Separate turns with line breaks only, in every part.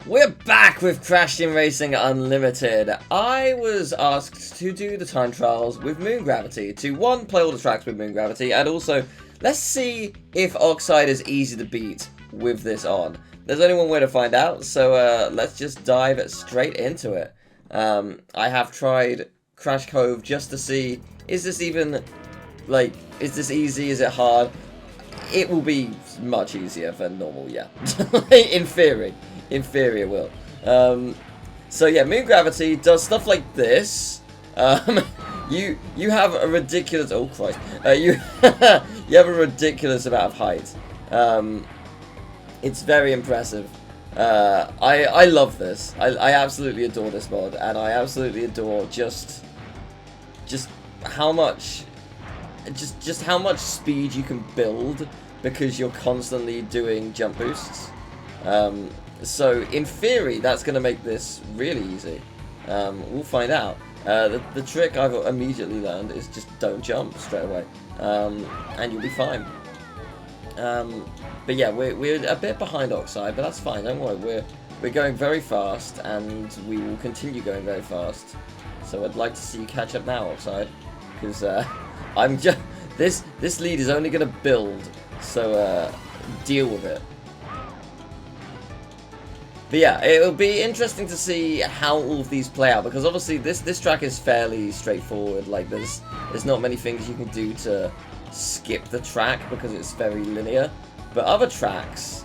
We're back with Crash Team Racing Unlimited. I was asked to do the time trials with Moon Gravity, to one, play all the tracks with Moon Gravity, and also, let's see if Oxide is easy to beat with this on. There's only one way to find out, so let's just dive straight into it. I have tried Crash Cove just to see, is this even, like, is this easy, is it hard? It will be much easier than normal, yeah. In theory. In theory it will. So yeah, Moon Gravity does stuff like this. You have a ridiculous... Oh, Christ. You have a ridiculous amount of height. It's very impressive. I love this. I absolutely adore this mod. And I absolutely adore just how much... Just how much speed you can build because you're constantly doing jump boosts. So, in theory, that's going to make this really easy. We'll find out. The trick I've immediately learned is just don't jump straight away. And you'll be fine. But yeah, we're a bit behind Oxide, but that's fine, don't worry. We're going very fast, and we will continue going very fast. So I'd like to see you catch up now, Oxide. Because I'm just... This lead is only going to build, so deal with it. But yeah, it'll be interesting to see how all of these play out, because obviously this track is fairly straightforward. Like there's not many things you can do to skip the track because it's very linear. But other tracks,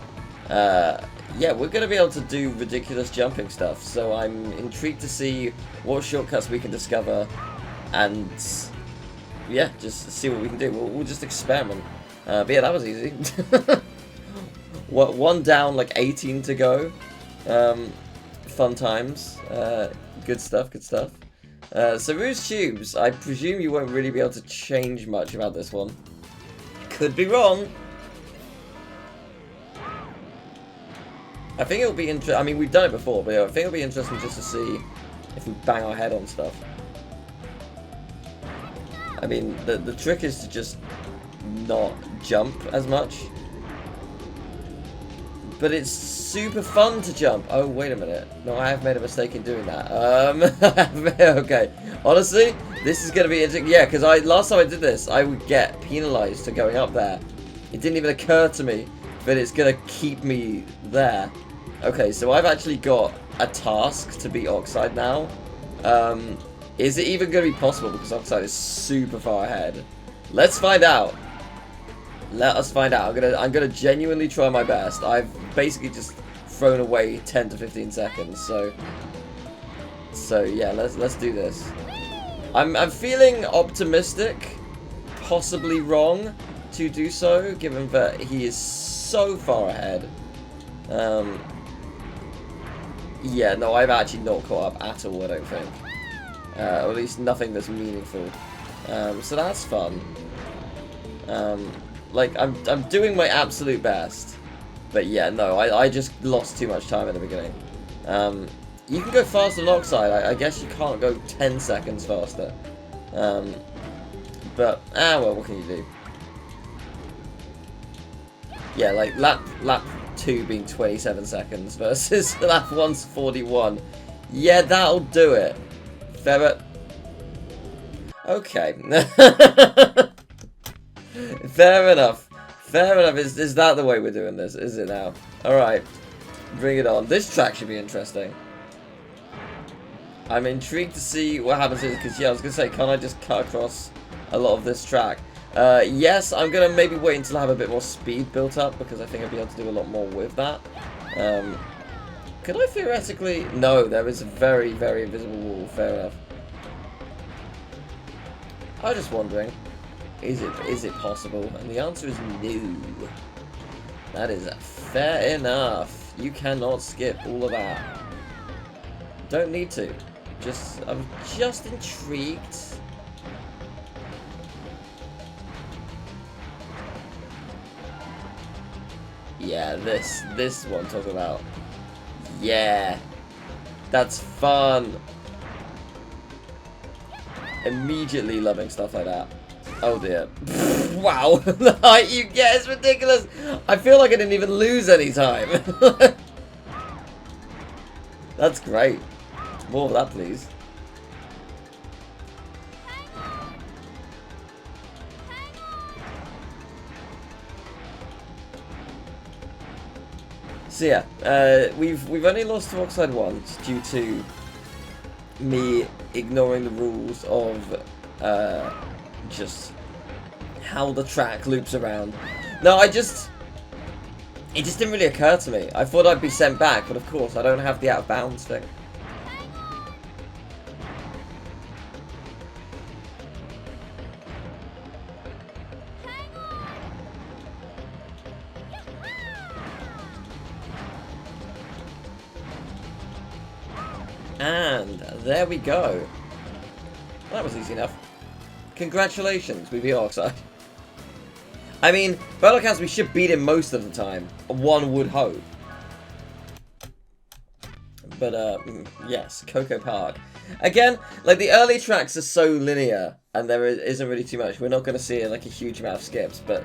yeah, we're going to be able to do ridiculous jumping stuff. So I'm intrigued to see what shortcuts we can discover, and yeah, just see what we can do. We'll just experiment. But yeah, that was easy. One down, like 18 to go. Fun times. Good stuff, good stuff. So Rouge Tubes, I presume you won't really be able to change much about this one. Could be wrong. I think it'll be interesting. I mean, we've done it before, but yeah, I think it'll be interesting just to see if we bang our head on stuff. I mean, the trick is to just not jump as much. But it's super fun to jump. Oh, wait a minute. No, I have made a mistake in doing that. Okay. Honestly, this is going to be interesting. Yeah, because last time I did this, I would get penalized for going up there. It didn't even occur to me that it's going to keep me there. Okay, so I've actually got a task to beat Oxide now. Is it even going to be possible? Because Oxide is super far ahead. Let's find out. Let us find out. I'm gonna genuinely try my best. I've basically just thrown away 10 to 15 seconds, so yeah, let's do this. I'm feeling optimistic, possibly wrong to do so, given that he is so far ahead. Yeah, no, I've actually not caught up at all, I don't think. Or at least nothing that's meaningful. So that's fun. Like, I'm doing my absolute best. But yeah, no, I just lost too much time at the beginning. You can go faster than Oxide. I guess you can't go 10 seconds faster. But, well, what can you do? Yeah, like, lap 2 being 27 seconds versus lap 1's 41. Yeah, that'll do it. Ferret. Okay. Fair enough. Fair enough. Is that the way we're doing this? Is it now? Alright. Bring it on. This track should be interesting. I'm intrigued to see what happens here, because, yeah, I was going to say, can't I just cut across a lot of this track? Yes, I'm going to maybe wait until I have a bit more speed built up, because I think I'll be able to do a lot more with that. Could I theoretically... No, there is a very, very invisible wall. Fair enough. I was just wondering. Is it possible? And the answer is no. That is fair enough. You cannot skip all of that. Don't need to. I'm just intrigued. Yeah, this one I'm talking about. Yeah. That's fun. Immediately loving stuff like that. Oh dear. Wow, the height you get is ridiculous. I feel like I didn't even lose any time. That's great. More of that, please. So yeah, we've only lost to Oxide once due to me ignoring the rules of just how the track loops around. No, it just didn't really occur to me. I thought I'd be sent back, but of course I don't have the out of bounds thing. And there we go. That was easy enough. Congratulations, we beat Oxide. I mean, by all accounts, we should beat him most of the time. One would hope. But, yes, Coco Park. Again, like, the early tracks are so linear, and there isn't really too much. We're not going to see, like, a huge amount of skips, but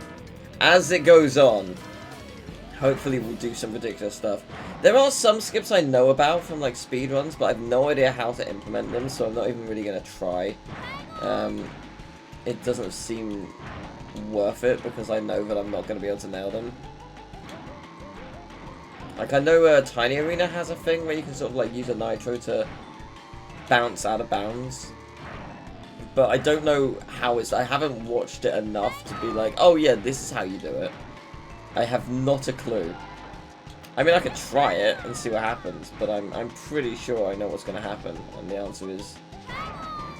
as it goes on, hopefully we'll do some ridiculous stuff. There are some skips I know about from, like, speedruns, but I have no idea how to implement them, so I'm not even really going to try. It doesn't seem worth it, because I know that I'm not going to be able to nail them. Like, I know Tiny Arena has a thing where you can sort of, like, use a nitro to bounce out of bounds. But I don't know how it's... I haven't watched it enough to be like, oh yeah, this is how you do it. I have not a clue. I mean, I could try it and see what happens, but I'm pretty sure I know what's going to happen. And the answer is,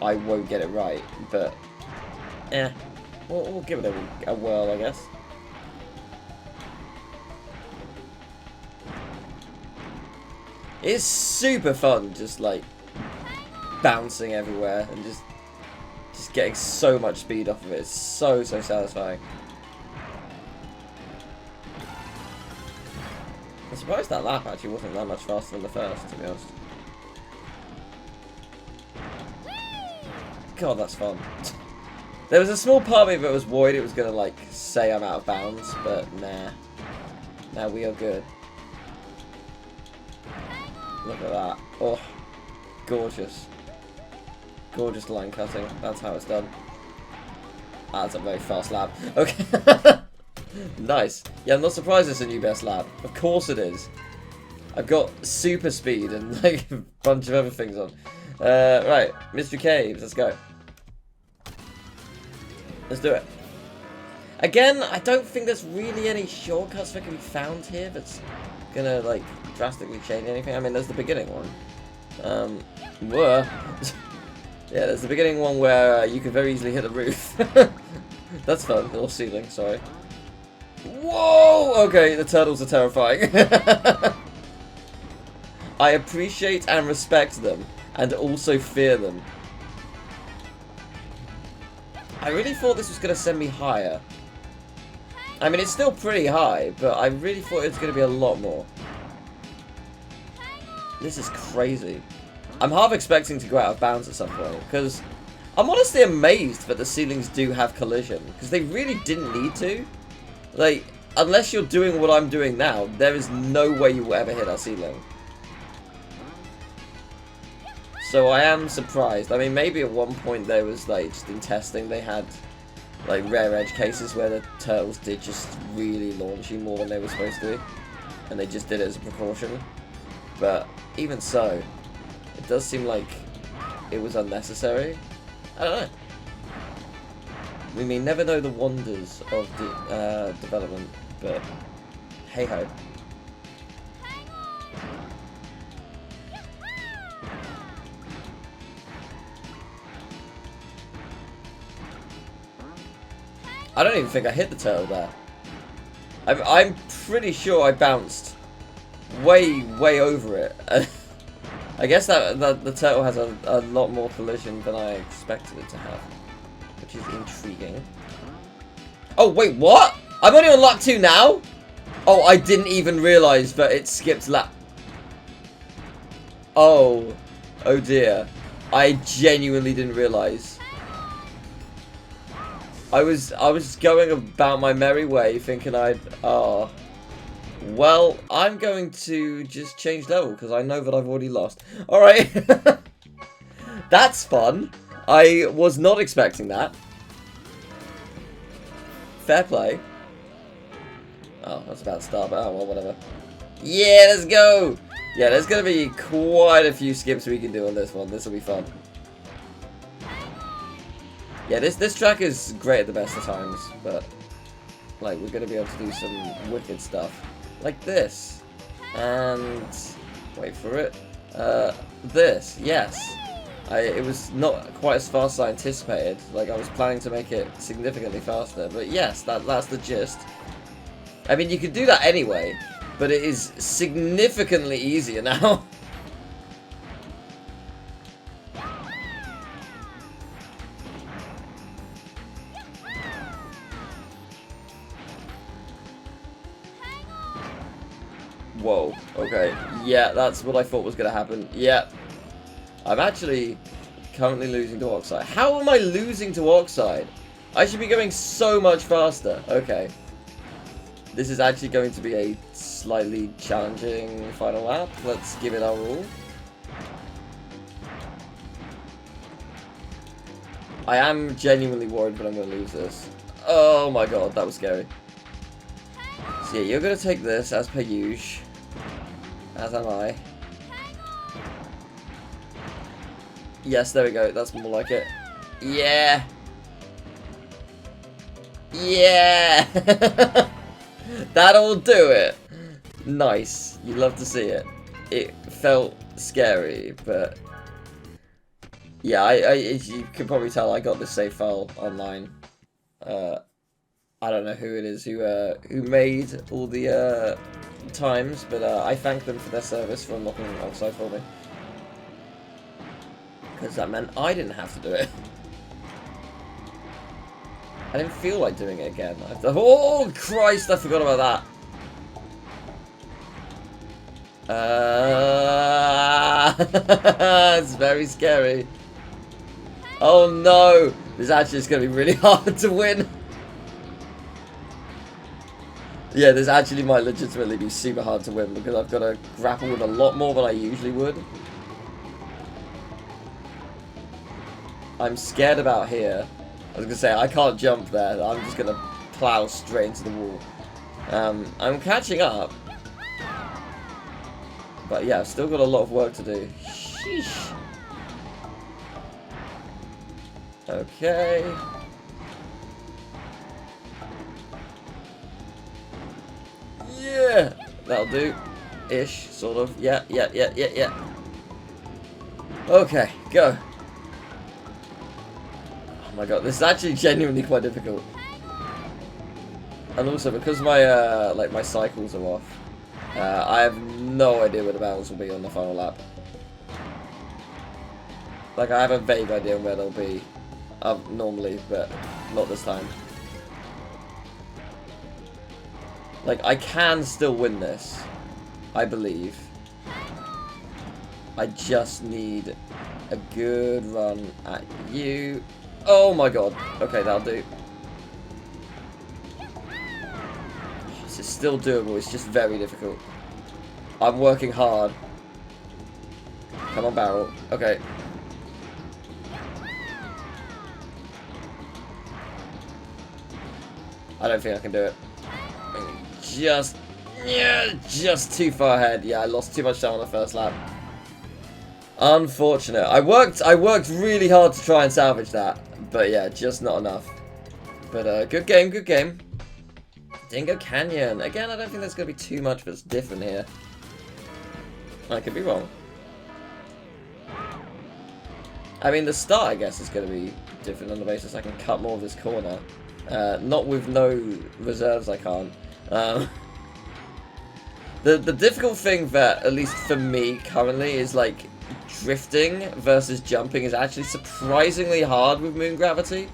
I won't get it right. But, we'll give it a whirl, I guess. It's super fun, just like bouncing everywhere and just getting so much speed off of it. It's so satisfying. I'm surprised that lap actually wasn't that much faster than the first, to be honest. God, that's fun. There was a small part of me that was worried it was going to, like, say I'm out of bounds, but nah. Nah, we are good. Look at that. Oh, gorgeous. Gorgeous line cutting. That's how it's done. That's a very fast lap. Okay. Nice. Yeah, I'm not surprised it's a new best lap. Of course it is. I've got super speed and like a bunch of other things on. Right, Mystery Caves, let's go. Let's do it. Again, I don't think there's really any shortcuts that can be found here that's gonna like drastically change anything. I mean, there's the beginning one. Yeah, there's the beginning one where you can very easily hit the roof. That's fun, or ceiling, sorry. Whoa! Okay, the turtles are terrifying. I appreciate and respect them, and also fear them. I really thought this was going to send me higher. I mean, it's still pretty high, but I really thought it was going to be a lot more. This is crazy. I'm half expecting to go out of bounds at some point, because I'm honestly amazed that the ceilings do have collision, because they really didn't need to. Like, unless you're doing what I'm doing now, there is no way you will ever hit our ceiling. So I am surprised. I mean, maybe at one point there was, like, just in testing, they had, like, rare edge cases where the turtles did just really launch you more than they were supposed to. And they just did it as a precaution. But even so, it does seem like it was unnecessary. I don't know. We may never know the wonders of development, but hey-ho. I don't even think I hit the turtle there. I'm pretty sure I bounced way over it. I guess that the turtle has a lot more collision than I expected it to have, which is intriguing. Oh, wait, what? I'm only on lap 2 now? Oh, I didn't even realise that it skipped lap... Oh. Oh, dear. I genuinely didn't realise. I was going about my merry way thinking I'd... Oh. Well, I'm going to just change level, because I know that I've already lost. Alright. That's fun. I was not expecting that. Fair play. Oh, that's about to start, but oh, well, whatever. Yeah, let's go! Yeah, there's going to be quite a few skips we can do on this one. This will be fun. Yeah, this track is great at the best of times, but like we're going to be able to do some wicked stuff. Like this. And wait for it. This, yes. It was not quite as fast as I anticipated. Like, I was planning to make it significantly faster. But yes, that's the gist. I mean, you could do that anyway, but it is significantly easier now. Whoa, okay. Yeah, that's what I thought was going to happen. Yeah. I'm actually currently losing to Oxide. How am I losing to Oxide? I should be going so much faster. Okay. This is actually going to be a slightly challenging final lap. Let's give it our all. I am genuinely worried that I'm going to lose this. Oh my god, that was scary. So yeah, you're going to take this as per usual. As am I. Yes, there we go. That's more like it. Yeah. Yeah. That'll do it. Nice. You love to see it. It felt scary, but yeah, as you can probably tell, I got this save file online. I don't know who it is who made all the times, but I thank them for their service for unlocking Oxide for me. Because that meant I didn't have to do it. I didn't feel like doing it again. Oh, Christ, I forgot about that. It's very scary. Oh, no. This actually is going to be really hard to win. Yeah, this actually might legitimately be super hard to win because I've got to grapple with a lot more than I usually would. I'm scared about here. I was going to say, I can't jump there. I'm just going to plow straight into the wall. I'm catching up. But yeah, I've still got a lot of work to do. Sheesh. Okay. Yeah. That'll do. Ish, sort of. Yeah. Okay, go. Oh my god, this is actually genuinely quite difficult. And also, because my like my cycles are off, I have no idea where the battles will be on the final lap. Like, I have a vague idea on where they'll be normally, but not this time. Like, I can still win this, I believe. I just need a good run at you. Oh my god. Okay, that'll do. This is still doable, it's just very difficult. I'm working hard. Come on, barrel. Okay. I don't think I can do it. Just too far ahead. Yeah, I lost too much time on the first lap. Unfortunate. I worked really hard to try and salvage that, but yeah, just not enough. But good game, good game. Dingo Canyon. Again, I don't think there's going to be too much that's different here. I could be wrong. I mean, the start, I guess, is going to be different on the basis I can cut more of this corner. Not with no reserves, I can't. The difficult thing that, at least for me currently, is like drifting versus jumping is actually surprisingly hard with Moon Gravity.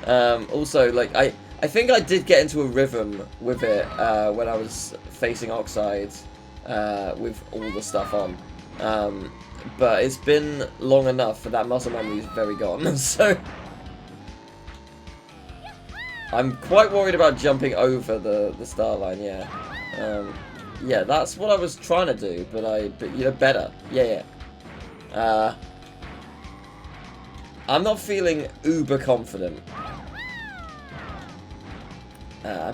Also, like, I think I did get into a rhythm with it when I was facing Oxide with all the stuff on. But it's been long enough that muscle memory is very gone, so I'm quite worried about jumping over the start line, yeah. Yeah, that's what I was trying to do, but you know, better. Yeah. I'm not feeling uber confident.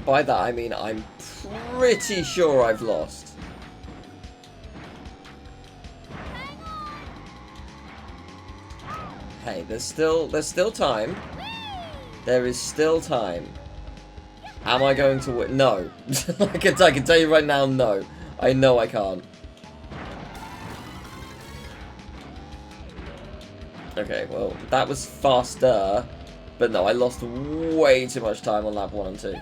By that I mean I'm pretty sure I've lost. Hey, there's still time. There is still time. Am I going to win? No. I can tell you right now, no. I know I can't. Okay, well, that was faster. But no, I lost way too much time on lap 1 and 2.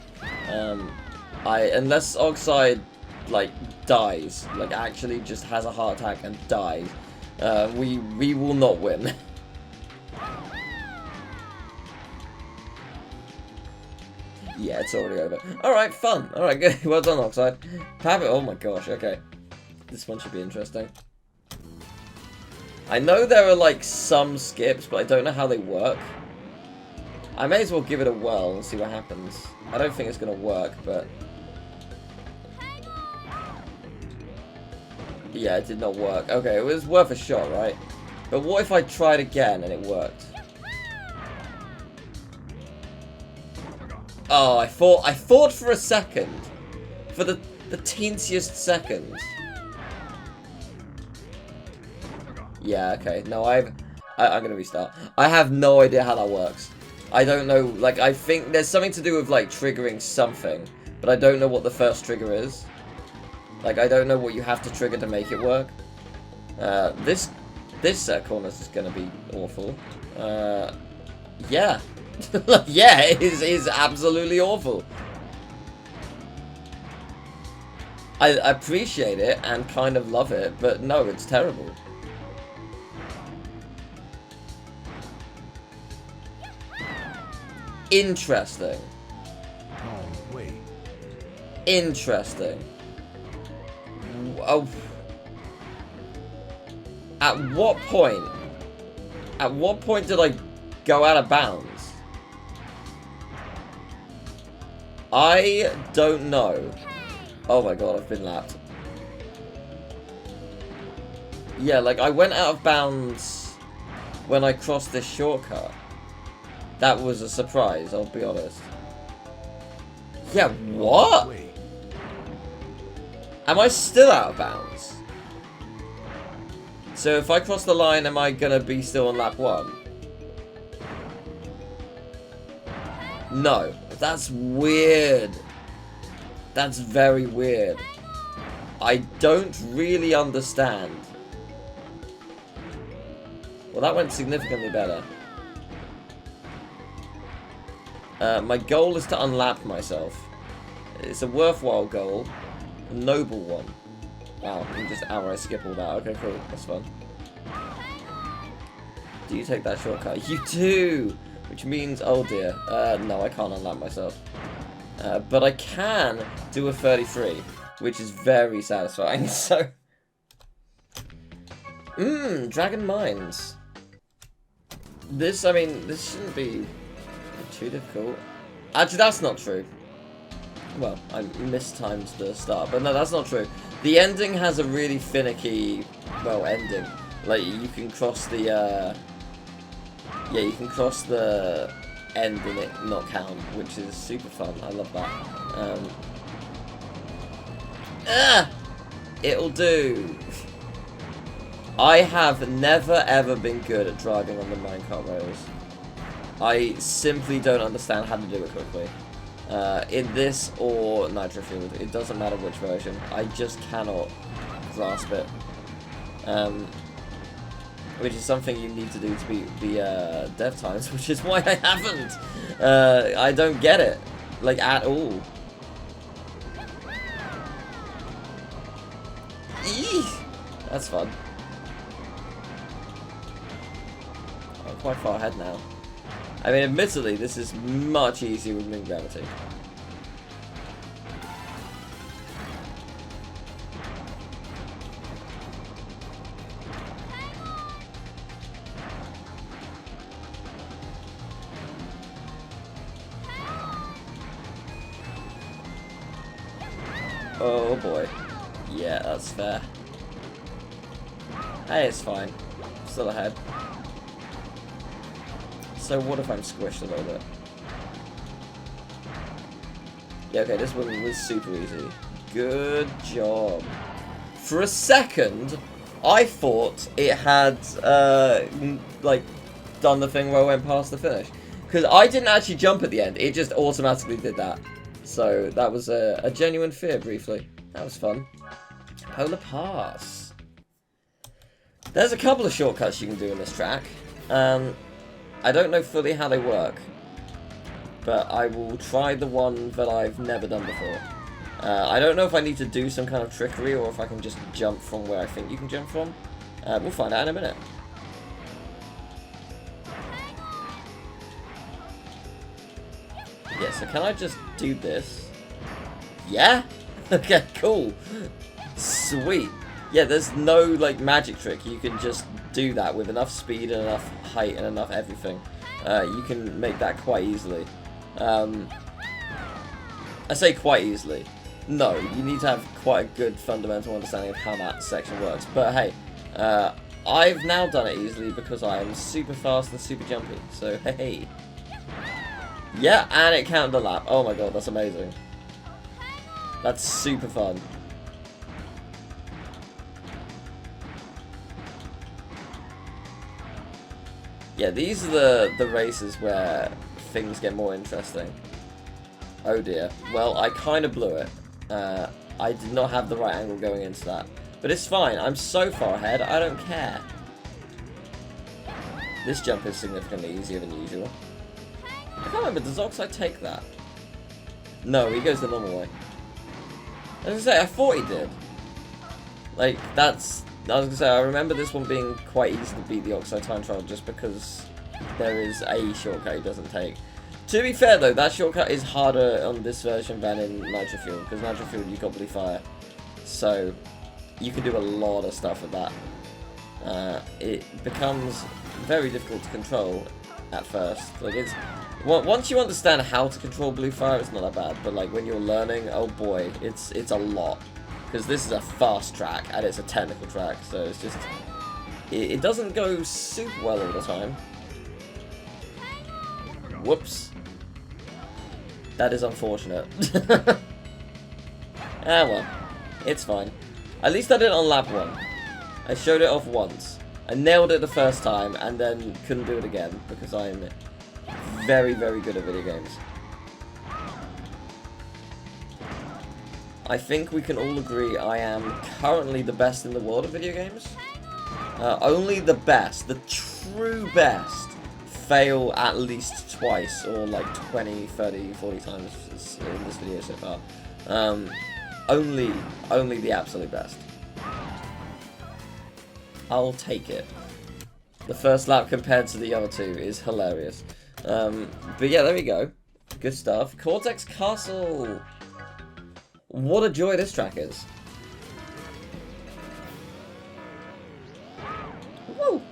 Unless Oxide, like, dies, like, actually just has a heart attack and dies, we will not win. Yeah, it's already over. Alright, fun. Alright, good. Well done, Oxide. Have it. Oh my gosh, okay. This one should be interesting. I know there are, like, some skips, but I don't know how they work. I may as well give it a whirl and see what happens. I don't think it's going to work, but... Yeah, it did not work. Okay, it was worth a shot, right? But what if I tried again and it worked? Oh, I thought for a second. For the teensiest second. Yeah, okay. No, I'm going to restart. I have no idea how that works. I don't know, like, I think there's something to do with, like, triggering something. But I don't know what the first trigger is. Like, I don't know what you have to trigger to make it work. This corner is going to be awful. Yeah. Yeah, it is absolutely awful. I appreciate it and kind of love it, but no, it's terrible. Interesting.
Oh, wait.
Interesting. Oh. At what point? At what point did I go out of bounds? I don't know. Oh my god, I've been lapped. Yeah, like, I went out of bounds when I crossed this shortcut. That was a surprise, I'll be honest. Yeah, what? Am I still out of bounds? So if I cross the line, am I gonna be still on lap 1? No. That's weird. That's very weird. I don't really understand. Well, that went significantly better. My goal is to unlap myself. It's a worthwhile goal. A noble one. Wow, you can just outright skip all that. Okay, cool. That's fun. Do you take that shortcut? You do! Which means, oh dear. No, I can't unlap myself. But I can do a 33, which is very satisfying, so... Dragon Mines. This, I mean, this shouldn't be too difficult. Actually, that's not true. Well, I mistimed the start, but no, that's not true. The ending has a really finicky, well, ending. Like, you can cross the, yeah, you can cross the end and it not count, which is super fun. I love that. It'll do. I have never ever been good at driving on the minecart rails. I simply don't understand how to do it quickly. In this or Nitro Fueled, it doesn't matter which version. I just cannot grasp it. Which is something you need to do to beat the dev times, which is why I haven't. I don't get it, like, at all. Eee! That's fun. I'm quite far ahead now. I mean, admittedly, this is much easier with Moon Gravity. Oh boy. Yeah, that's fair. Hey, it's fine. Still ahead. So what if I'm squished a little bit? Yeah, okay, this one was super easy. Good job. For a second, I thought it had, like, done the thing where I went past the finish. Because I didn't actually jump at the end. It just automatically did that. So that was a genuine fear briefly. That was fun. Polar Pass. There's a couple of shortcuts you can do in this track. I don't know fully how they work, but I will try the one that I've never done before. I don't know if I need to do some kind of trickery or if I can just jump from where I think you can jump from. We'll find out in a minute. Yeah, so can I just do this? Yeah? Okay, cool. Sweet. Yeah, there's no, like, magic trick. You can just do that with enough speed and enough height and enough everything. You can make that quite easily. I say quite easily. No, you need to have quite a good fundamental understanding of how that section works. But hey, I've now done it easily because I am super fast and super jumpy. So, hey. Yeah, and it counted the lap. Oh my god, that's amazing. That's super fun. Yeah, these are the races where things get more interesting. Oh dear. Well, I kind of blew it. I did not have the right angle going into that. But it's fine. I'm so far ahead, I don't care. This jump is significantly easier than usual. I can't remember, does Oxide take that? No, he goes the normal way. I was gonna say, I thought he did. Like, that's... I was gonna say, I remember this one being quite easy to beat the Oxide time trial just because there is a shortcut he doesn't take. To be fair though, that shortcut is harder on this version than in Nitro Fuel, because Nitro Fuel you've got Blue Fire. So, you can do a lot of stuff with that. It becomes very difficult to control at first. Like, it's... Once you understand how to control Blue Fire, it's not that bad. But like, when you're learning, oh boy, it's a lot. Because this is a fast track, and it's a technical track, so it's just... It doesn't go super well all the time. Whoops. That is unfortunate. Ah well, it's fine. At least I did it on lap 1. I showed it off once. I nailed it the first time, and then couldn't do it again, because I'm very, very good at video games. I think we can all agree I am currently the best in the world of video games. Only the best, the true best, fail at least twice, or like 20, 30, 40 times in this video so far. Only the absolute best. I'll take it. The first lap compared to the other two is hilarious. But yeah, there we go. Good stuff. Cortex Castle. What a joy this track is. Woo!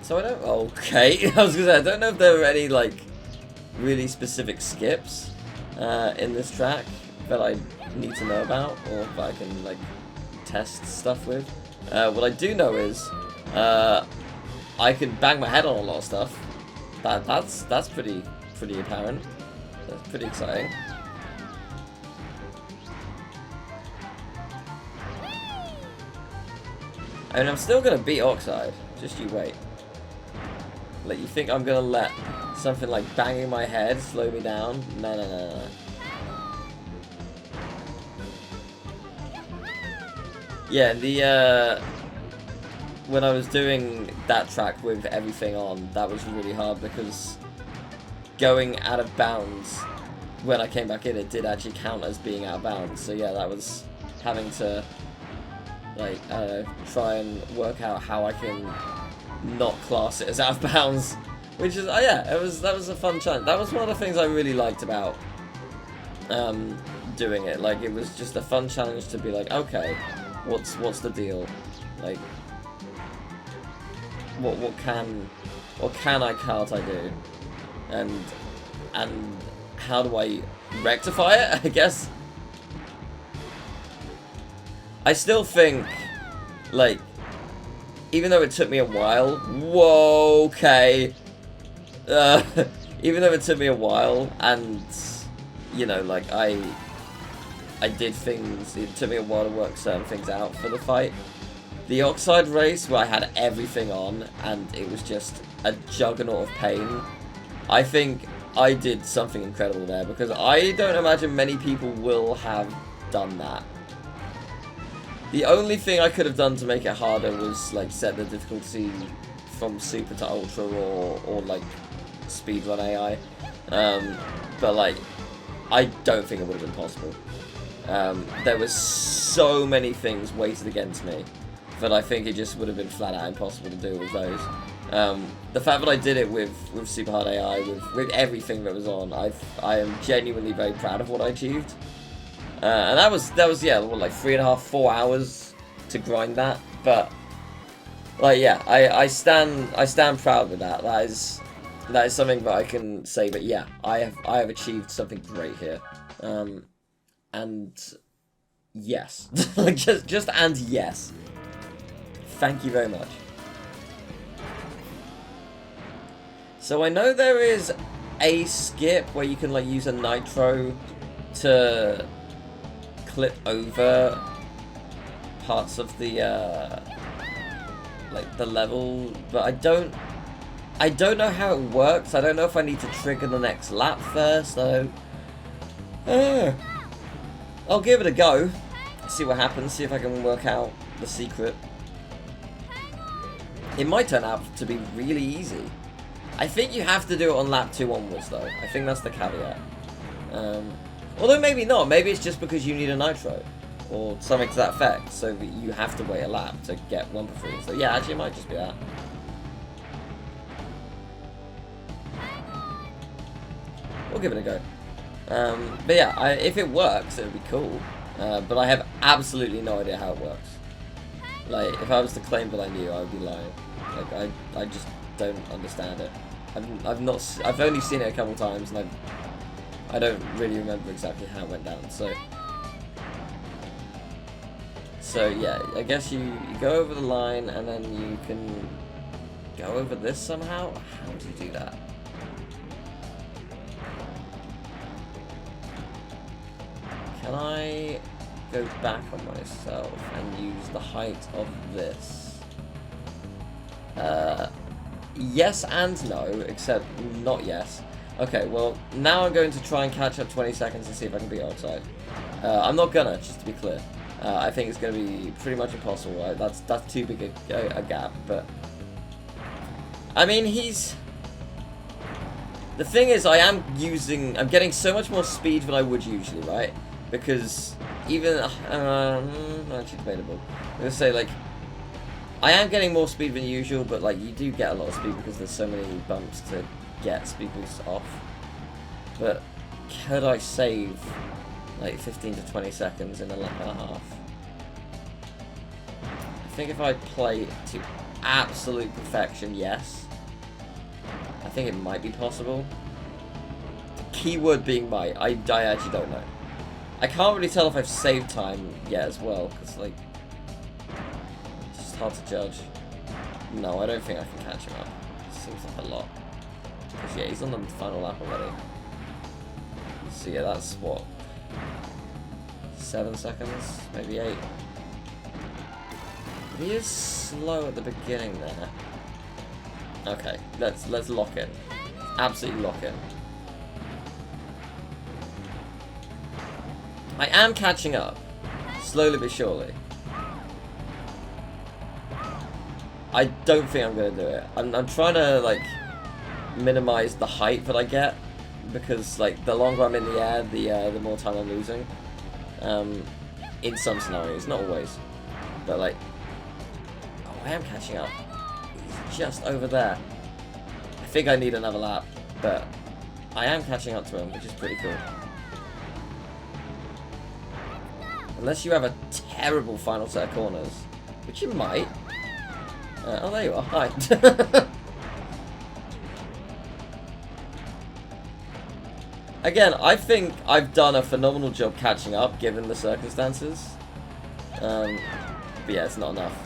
So I don't... Okay, I was gonna say, I don't know if there are any, like, really specific skips in this track that I need to know about, or if I can, like, test stuff with. What I do know is, I can bang my head on a lot of stuff. That's pretty apparent. That's pretty exciting. I mean, I'm still gonna beat Oxide. Just you wait. Like, you think I'm gonna let something like banging my head slow me down? No, no, no, no. Yeah, the when I was doing that track with everything on, that was really hard because going out of bounds when I came back in, it did actually count as being out of bounds. So yeah, that was having to, like, I don't know, try and work out how I can not class it as out of bounds. Which is, oh yeah, that was a fun challenge. That was one of the things I really liked about doing it. Like, it was just a fun challenge to be like, okay, what's the deal? Like, what can I, can't I do? And how do I rectify it, I guess. I still think, like, even though it took me a while, whoa, okay. Even though it took me a while, and, you know, like, I did things, it took me a while to work certain things out for the fight. The Oxide race, where I had everything on, and it was just a juggernaut of pain, I think I did something incredible there, because I don't imagine many people will have done that. The only thing I could have done to make it harder was, like, set the difficulty from Super to Ultra, or like, speedrun AI. But, like, I don't think it would have been possible. There was so many things weighted against me that I think it just would have been flat out impossible to do with those. The fact that I did it with super hard AI, with everything that was on, I am genuinely very proud of what I achieved. And that was yeah, what, like 3.5, 4 hours to grind that. But like, yeah, I stand proud with that. That is something that I can say that, yeah, I have achieved something great here. And yes, just and yes. Thank you very much. So I know there is a skip where you can, like, use a nitro to clip over parts of the like the level, but I don't know how it works. I don't know if I need to trigger the next lap first, though. I'll give it a go, see what happens, see if I can work out the secret. It might turn out to be really easy. I think you have to do it on lap 2 onwards, though. I think that's the caveat. Although maybe not. Maybe it's just because you need a nitro, or something to that effect, so that you have to wait a lap to get 1 for 3. So yeah, actually it might just be that. We'll give it a go. But yeah, if it works, it would be cool. But I have absolutely no idea how it works. Like, if I was to claim that I knew, I would be lying. Like, I just don't understand it. I've only seen it a couple times, and I don't really remember exactly how it went down. So yeah, I guess you go over the line, and then you can go over this somehow. How do you do that? Can I go back on myself and use the height of this? Yes and no, except not yes. Okay, well, now I'm going to try and catch up 20 seconds and see if I can beat Oxide. I'm not gonna, just to be clear. I think it's going to be pretty much impossible. Right? That's too big a gap, but... I mean, the thing is, I'm getting so much more speed than I would usually, right? Because even... actually debatable. I'm going to say, like... I am getting more speed than usual, but, like, you do get a lot of speed because there's so many bumps to get speed boosts off. But could I save, like, 15 to 20 seconds in a lap and a half? I think if I play to absolute perfection, yes. I think it might be possible. Keyword being might. I actually don't know. I can't really tell if I've saved time yet as well, because, like, it's just hard to judge. No, I don't think I can catch him up. Seems like a lot. Because, yeah, he's on the final lap already. So, yeah, that's, what, 7 seconds? Maybe 8? He is slow at the beginning there. Okay, let's lock in. Absolutely lock in. I am catching up, slowly but surely. I don't think I'm gonna do it. I'm trying to, like, minimize the height that I get, because, like, the longer I'm in the air, the more time I'm losing. In some scenarios, not always, but, like, oh, I am catching up. He's just over there. I think I need another lap, but I am catching up to him, which is pretty cool. Unless you have a terrible final set of corners, which you might. Oh, there you are. Hi. Again, I think I've done a phenomenal job catching up, given the circumstances. But yeah, it's not enough.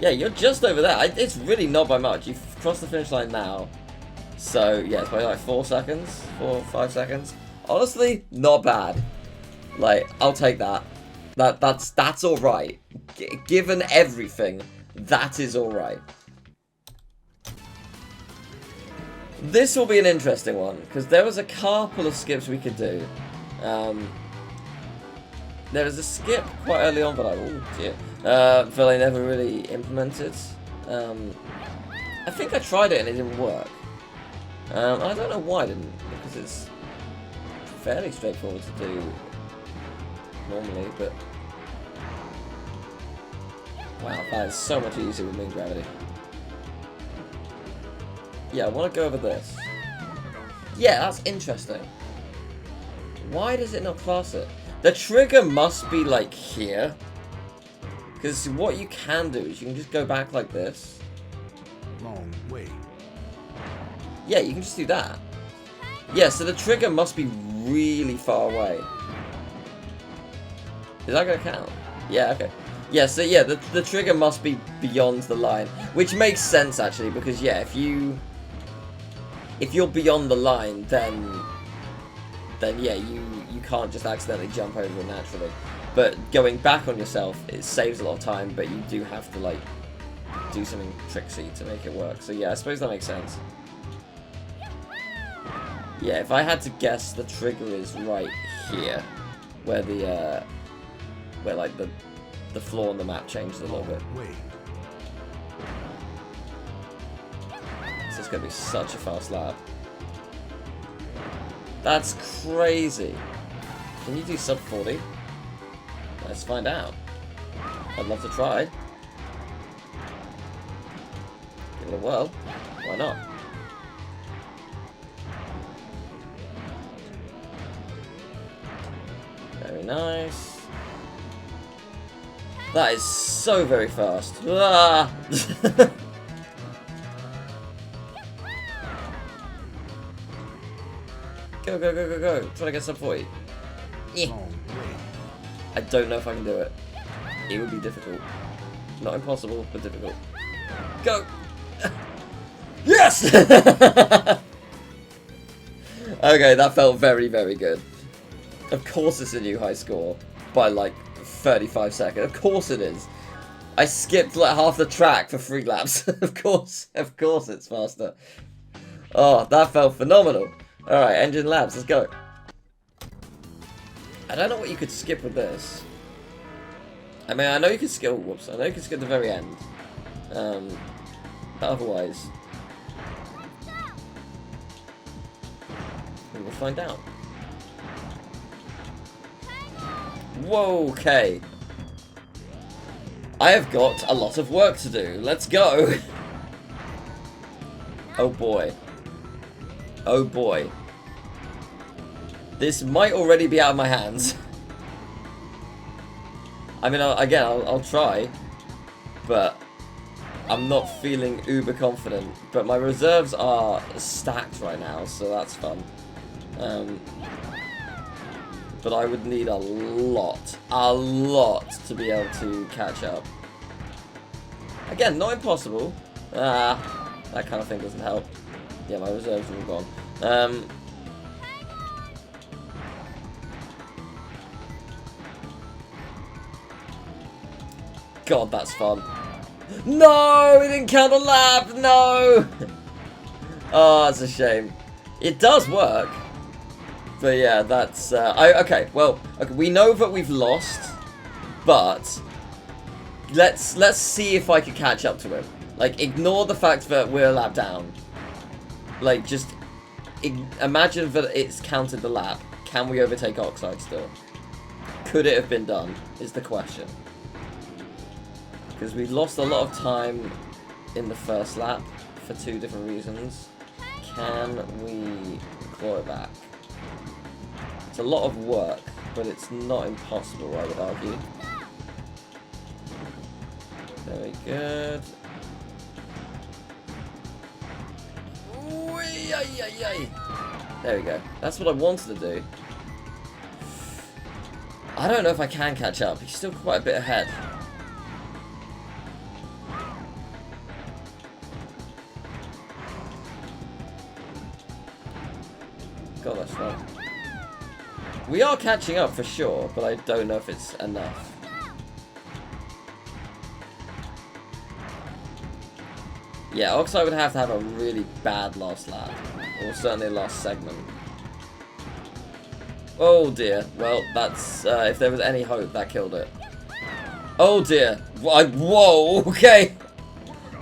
Yeah, you're just over there. It's really not by much. You've crossed the finish line now. So, yeah, it's probably like 4 seconds. 4 or 5 seconds. Honestly, not bad. Like, I'll take that. That's alright. Given everything, that is alright. This will be an interesting one, because there was a couple of skips we could do. There was a skip quite early on, but but I never really implemented. I think I tried it and it didn't work. I don't know why it didn't, because it's fairly straightforward to do normally, but wow, that is so much easier with moon gravity. Yeah, I want to go over this. Yeah, that's interesting. Why does it not class it? The trigger must be like here. Because what you can do is you can just go back like this.
Long way.
Yeah, you can just do that. Yeah, so the trigger must be really far away. Is that going to count? Yeah, okay. Yeah, so yeah, the trigger must be beyond the line. Which makes sense, actually, because yeah, if you're beyond the line, then yeah, you can't just accidentally jump over it naturally. But going back on yourself, it saves a lot of time, but you do have to, like, do something tricksy to make it work. So yeah, I suppose that makes sense. Yeah, if I had to guess, the trigger is right here, where where like the floor on the map changes a little bit. This is gonna be such a fast lap. That's crazy. Can you do sub 40? Let's find out. I'd love to try. Give it a whirl. Why not? Very nice. That is so very fast. Ah! Go, go, go, go, go. Try to get sub 40. Yeah. I don't know if I can do it. It would be difficult. Not impossible, but difficult. Go! Yes! Okay, that felt very, very good. Of course it's a new high score. By like 35 seconds. Of course it is. I skipped like half the track for 3 laps. Of course it's faster. Oh, that felt phenomenal. Alright, Engine Labs, let's go. I don't know what you could skip with this. I mean, I know you could skip. Whoops! I know you could skip the very end. But otherwise, we will find out. Whoa! Okay. I have got a lot of work to do. Let's go. Oh boy. Oh boy. This might already be out of my hands. I mean, I'll try, but I'm not feeling uber confident. But my reserves are stacked right now, so that's fun. But I would need a lot to be able to catch up. Again, not impossible. That kind of thing doesn't help. Yeah, my reserves are all gone. God, that's fun. No, it didn't count the lap. No. Oh, that's a shame. It does work, but yeah, that's okay. Well, okay, we know that we've lost, but let's see if I can catch up to him. Like, ignore the fact that we're a lap down. Like, just imagine that it's counted the lap. Can we overtake Oxide still? Could it have been done? Is the question. Because we lost a lot of time in the first lap for 2 different reasons. Can we claw it back? It's a lot of work, but it's not impossible, I would argue. Very good. There we go. That's what I wanted to do. I don't know if I can catch up. He's still quite a bit ahead. God, that's slow. We are catching up for sure, but I don't know if it's enough. Yeah, Oxide would have to have a really bad last lap. Or certainly last segment. Oh dear. Well, that's, if there was any hope, that killed it. Oh dear. Whoa, okay.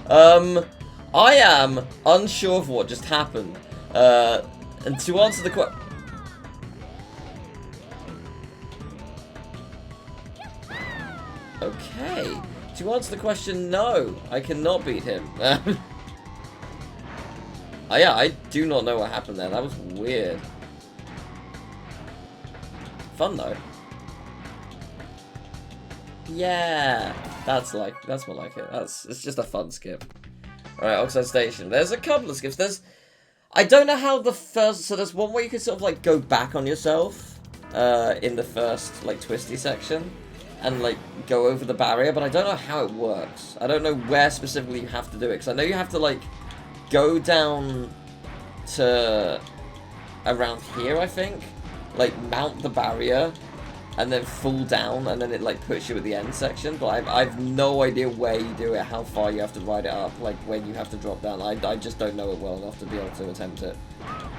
I am unsure of what just happened. And to answer the question... Okay. To answer the question, no, I cannot beat him. Yeah, I do not know what happened there. That was weird. Fun though. Yeah, that's more like it. It's just a fun skip. All right, Oxide Station. There's a couple of skips. I don't know how the first. So there's one where you can sort of like go back on yourself in the first like twisty section. And like go over the barrier, but I don't know how it works. I don't know where specifically you have to do it, because I know you have to like go down to around here, I think, like mount the barrier and then fall down, and then it like puts you at the end section. But I've no idea where you do it, how far you have to ride it up, like when you have to drop down. I just don't know it well enough to be able to attempt it,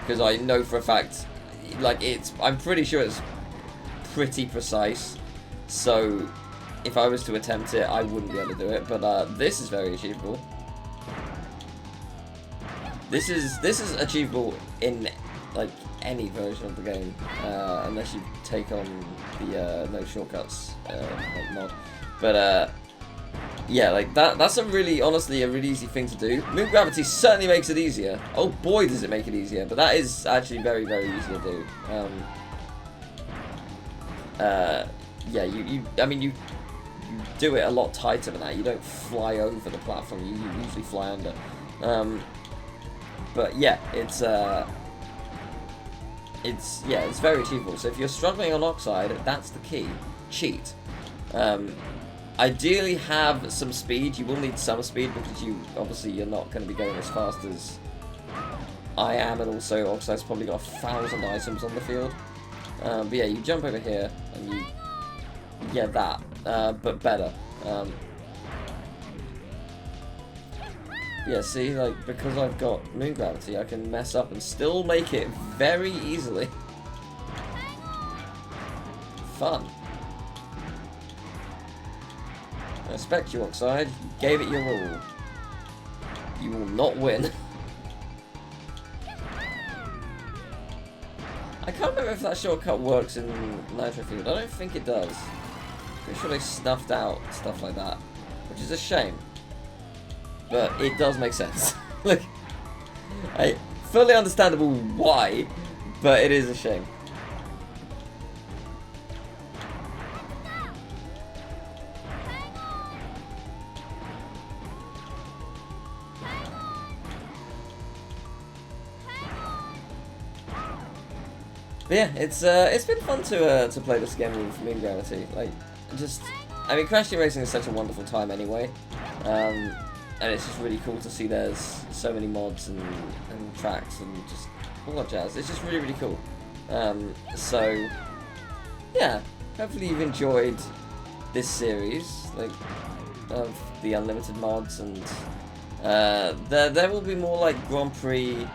because I know for a fact, like I'm pretty sure it's pretty precise. So, if I was to attempt it, I wouldn't be able to do it. But this is very achievable. This is achievable in like any version of the game, unless you take on the no shortcuts like mod. But yeah, like that's honestly a really easy thing to do. Moon gravity certainly makes it easier. Oh boy, does it make it easier! But that is actually very, very easy to do. Yeah, I mean, you do it a lot tighter than that. You don't fly over the platform. You usually fly under. But yeah, it's very achievable. So if you're struggling on Oxide, that's the key. Cheat. Ideally, have some speed. You will need some speed because you're not going to be going as fast as I am, and also Oxide's probably got 1,000 items on the field. But yeah, you jump over here and you. Yeah, that, but better. Yeah, see, like, because I've got moon gravity, I can mess up and still make it very easily. Fun. I respect you, Oxide. You gave it your all. You will not win. I can't remember if that shortcut works in Nitro Field. I don't think it does. Pretty sure they snuffed out stuff like that, which is a shame. But it does make sense. Like, fully understandable why, but it is a shame. But yeah, it's been fun to play this game with Moon Gravity. Like, I mean, Crash Team Racing is such a wonderful time anyway, and it's just really cool to see there's so many mods and tracks and just all that jazz. It's just really, really cool. So yeah, hopefully you've enjoyed this series, like, of the unlimited mods, and there will be more like Grand Prix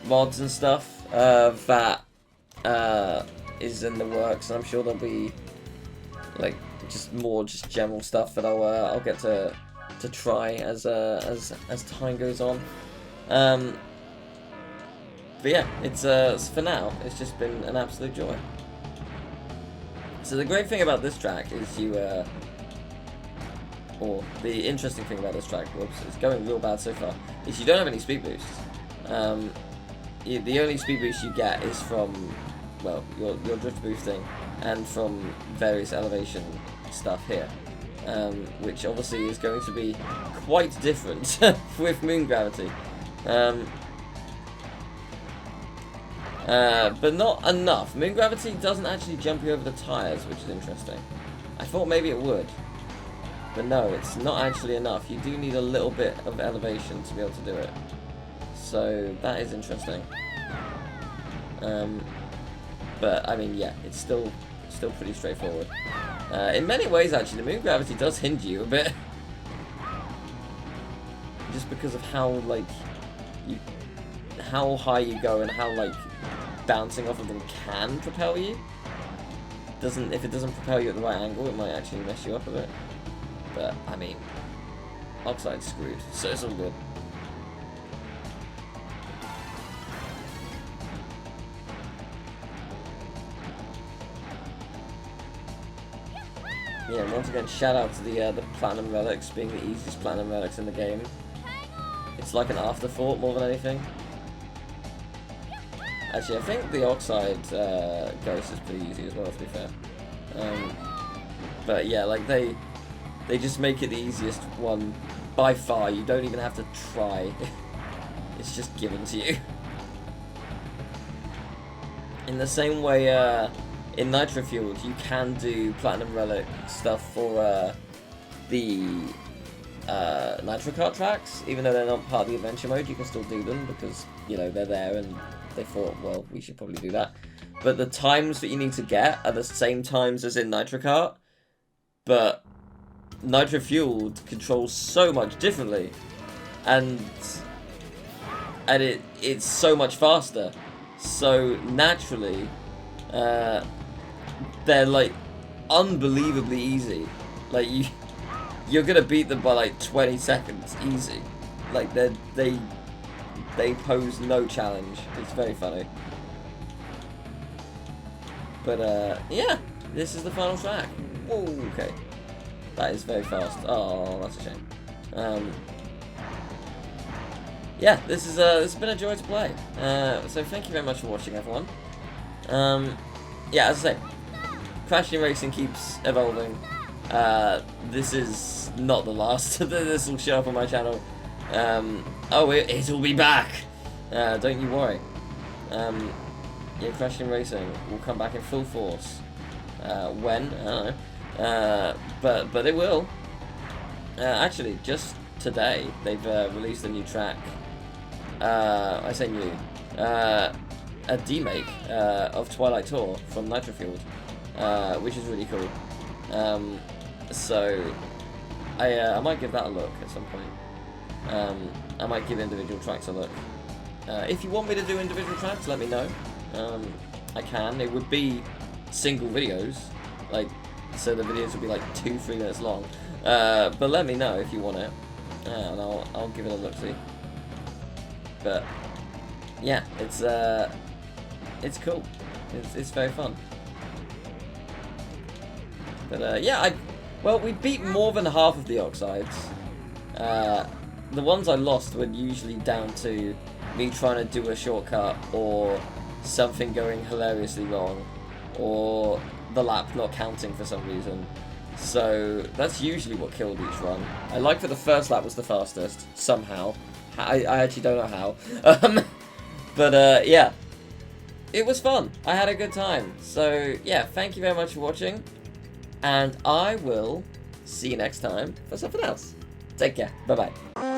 mods and stuff that is in the works, and I'm sure there'll be like just general stuff that I'll get to try as time goes on. But yeah, it's for now, it's just been an absolute joy. So the great thing about this track is or the interesting thing about this track, whoops, it's going real bad so far, is you don't have any speed boosts. The only speed boost you get is from, well, your drift boosting and from various elevation stuff here, which obviously is going to be quite different with Moon Gravity. but not enough. Moon gravity doesn't actually jump you over the tires, which is interesting. I thought maybe it would, but no, it's not actually enough. You do need a little bit of elevation to be able to do it. So that is interesting. But I mean, yeah, it's still pretty straightforward. In many ways, actually, the moon gravity does hinder you a bit, just because of how like how high you go and how like bouncing off of them can propel you. If it doesn't propel you at the right angle, it might actually mess you up a bit. But I mean, Oxide's screwed, so it's all good. Yeah, once again, shout out to the Platinum Relics being the easiest Platinum Relics in the game. It's like an afterthought more than anything. Actually, I think the Oxide Ghost is pretty easy as well, to be fair. But yeah, like they just make it the easiest one by far. You don't even have to try. It's just given to you. In the same way, in Nitro Fueled, you can do Platinum Relic stuff for the Nitro Kart tracks, even though they're not part of the adventure mode. You can still do them because, you know, they're there and they thought, well, we should probably do that. But the times that you need to get are the same times as in Nitro Kart, but Nitro Fueled controls so much differently, and it's so much faster. So naturally, they're like unbelievably easy. Like you're gonna beat them by like 20 seconds easy. Like they pose no challenge. It's very funny. But yeah, this is the final track. Whoa, okay, that is very fast. Oh, that's a shame. Yeah, this has been a joy to play. So thank you very much for watching, everyone. Yeah, as I say, Crash Team Racing keeps evolving. This is not the last. This will show up on my channel. Oh, it'll be back. Don't you worry. Yeah, Crash Team Racing will come back in full force. When? I don't know. But it will. Actually, just today they've released a new track. I say new. A demake of Twilight Tour from Nitro Fueled, which is really cool. So I might give that a look at some point. I might give individual tracks a look. If you want me to do individual tracks, let me know. I can. It would be single videos, like, so the videos would be like 2-3 minutes long. But let me know if you want it, and I'll give it a look see. But yeah, it's cool. It's very fun. But yeah, well, we beat more than half of the Oxides. The ones I lost were usually down to me trying to do a shortcut, or something going hilariously wrong, or the lap not counting for some reason. So that's usually what killed each run. I like that the first lap was the fastest, somehow. I actually don't know how. But yeah, it was fun. I had a good time. So yeah, thank you very much for watching, and I will see you next time for something else. Take care. Bye-bye.